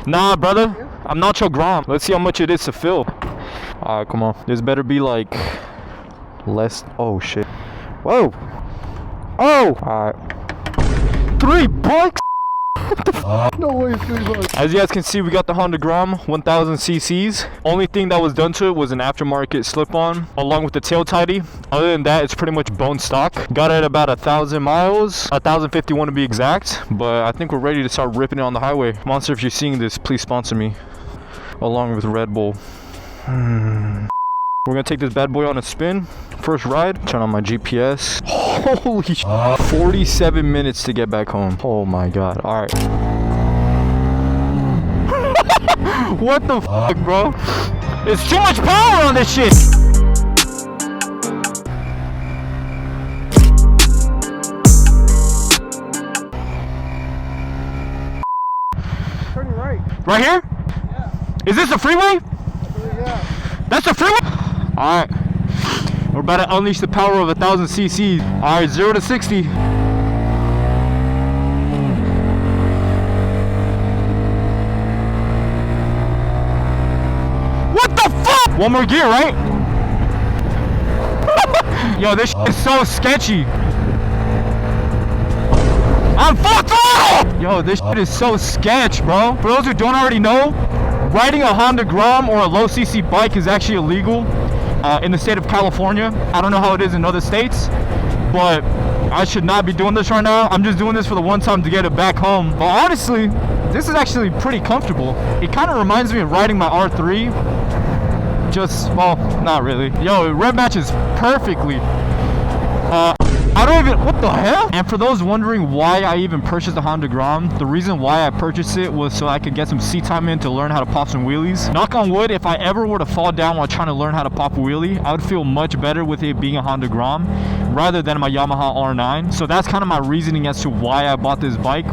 Nah, brother. I'm not your Grom. Let's see how much it is to fill. Alright, come on. This better be like less. Oh shit. Whoa. Oh. Alright. $3. No way, $3. As you guys can see, we got the Honda Grom 1000 cc's. Only thing that was done to it was an aftermarket slip-on along with the tail tidy. Other than that, it's pretty much bone stock. Got it at about 1,000 miles, 1,051 to be exact. But I think we're ready to start ripping it on the highway. Monster, if you're seeing this, please sponsor me along with Red Bull. We're gonna take this bad boy on a spin. First ride. Turn on my GPS. Holy 47 minutes to get back home. Oh my god. Alright. What the fuck, bro? There's too much power on this shit. Turn right. Right here? Yeah. Is this a freeway? Yeah. That's a freeway? Alright. We're about to unleash the power of 1,000 cc's. Alright, 0 to 60. What the fuck? One more gear, right? Yo, this shit is so sketchy. I'm full throttle! Yo, this shit is so sketch, bro. For those who don't already know, riding a Honda Grom or a low cc bike is actually illegal in the state of California. I don't know how it is in other states, but I should not be doing this right now. I'm just doing this for the one time to get it back home. But honestly, this is actually pretty comfortable. It kind of reminds me of riding my R3. Just, well, not really. Yo, it rev matches perfectly. I don't even, what the hell? And for those wondering why I even purchased the Honda Grom, the reason why I purchased it was so I could get some seat time in to learn how to pop some wheelies. Knock on wood, if I ever were to fall down while trying to learn how to pop a wheelie, I would feel much better with it being a Honda Grom rather than my Yamaha R9. So that's kind of my reasoning as to why I bought this bike.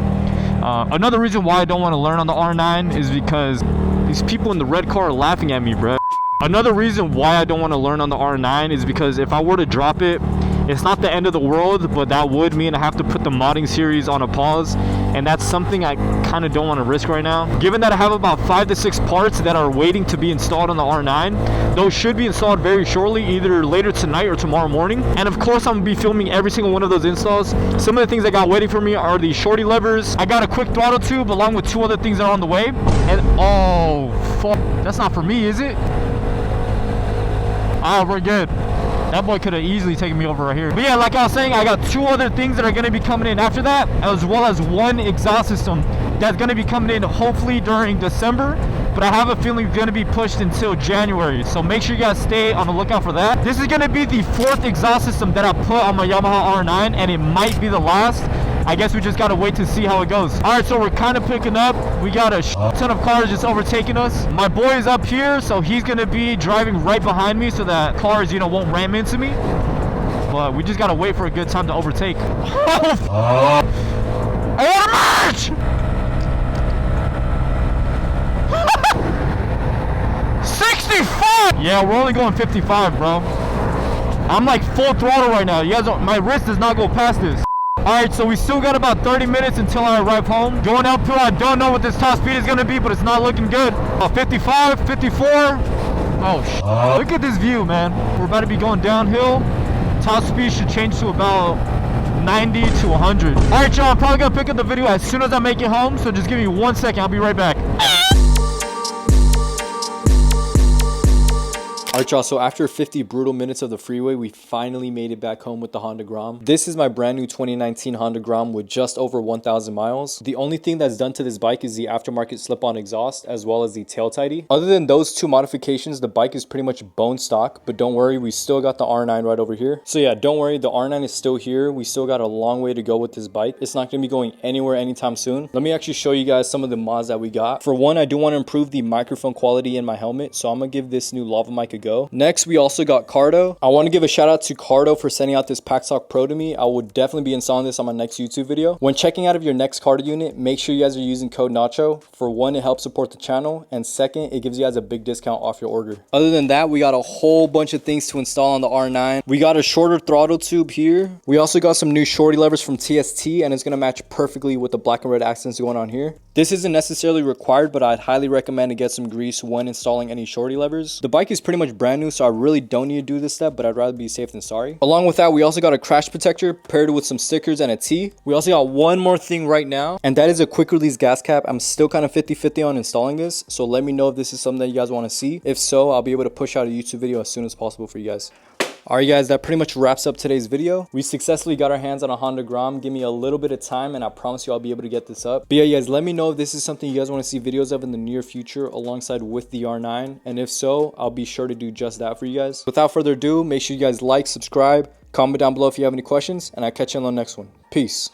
Another reason why I don't want to learn on the R9 is because these people in the red car are laughing at me, bruh. Another reason why I don't want to learn on the R9 is because if I were to drop it, it's not the end of the world, but that would mean I have to put the modding series on a pause, and that's something I kind of don't want to risk right now. Given that I have about 5 to 6 parts that are waiting to be installed on the R9, those should be installed very shortly, either later tonight or tomorrow morning. And of course, I'm going to be filming every single one of those installs. Some of the things I got waiting for me are the shorty levers. I got a quick throttle tube along with 2 other things that are on the way. And oh, fuck. That's not for me, is it? Alright, we're good. That boy could have easily taken me over right here. But yeah, like I was saying, I got 2 other things that are going to be coming in after that, as well as 1 exhaust system that's going to be coming in hopefully during December, but I have a feeling it's going to be pushed until January. So make sure you guys stay on the lookout for that. This is going to be the 4th exhaust system that I put on my Yamaha R9, and it might be the last. I guess we just gotta wait to see how it goes. Alright, so we're kind of picking up. We got a ton of cars just overtaking us. My boy is up here, so he's gonna be driving right behind me so that cars, you know, won't ram into me. But we just gotta wait for a good time to overtake. I want to merge! 65! Yeah, we're only going 55, bro. I'm like full throttle right now. You guys don't, my wrist does not go past this. Alright, so we still got about 30 minutes until I arrive home. Going uphill, I don't know what this top speed is going to be, but it's not looking good. 55, 54. Oh, look at this view, man. We're about to be going downhill. Top speed should change to about 90 to 100. Alright, y'all, I'm probably going to pick up the video as soon as I make it home, so just give me 1 second. I'll be right back. Alright y'all, so after 50 brutal minutes of the freeway, we finally made it back home with the Honda Grom. This is my brand new 2019 Honda Grom with just over 1,000 miles. The only thing that's done to this bike is the aftermarket slip-on exhaust as well as the tail tidy. Other than those 2 modifications, the bike is pretty much bone stock, but don't worry, we still got the R9 right over here. So yeah, don't worry, the R9 is still here. We still got a long way to go with this bike. It's not going to be going anywhere anytime soon. Let me actually show you guys some of the mods that we got. For one, I do want to improve the microphone quality in my helmet, so I'm going to give this new lava mic a go. Next, we also got Cardo. I want to give a shout out to Cardo for sending out this Packstock Pro to me. I will definitely be installing this on my next YouTube video. When checking out of your next Cardo unit, make sure you guys are using code Nacho. For one, it helps support the channel, and second, it gives you guys a big discount off your order. Other than that, we got a whole bunch of things to install on the R9. We got a shorter throttle tube here. We also got some new shorty levers from TST, and it's going to match perfectly with the black and red accents going on here. This isn't necessarily required, but I'd highly recommend to get some grease when installing any shorty levers. The bike is pretty much brand new, so I really don't need to do this step, but I'd rather be safe than sorry. Along with that, we also got a crash protector paired with some stickers and a T. We also got one more thing right now, and that is a quick release gas cap. I'm still kind of 50-50 on installing this, so let me know if this is something that you guys want to see. If so, I'll be able to push out a YouTube video as soon as possible for you guys. Alright guys, that pretty much wraps up today's video. We successfully got our hands on a Honda Grom. Give me a little bit of time and I promise you I'll be able to get this up. But yeah guys, let me know if this is something you guys want to see videos of in the near future alongside with the R9. And if so, I'll be sure to do just that for you guys. Without further ado, make sure you guys like, subscribe, comment down below if you have any questions, and I'll catch you on the next one. Peace.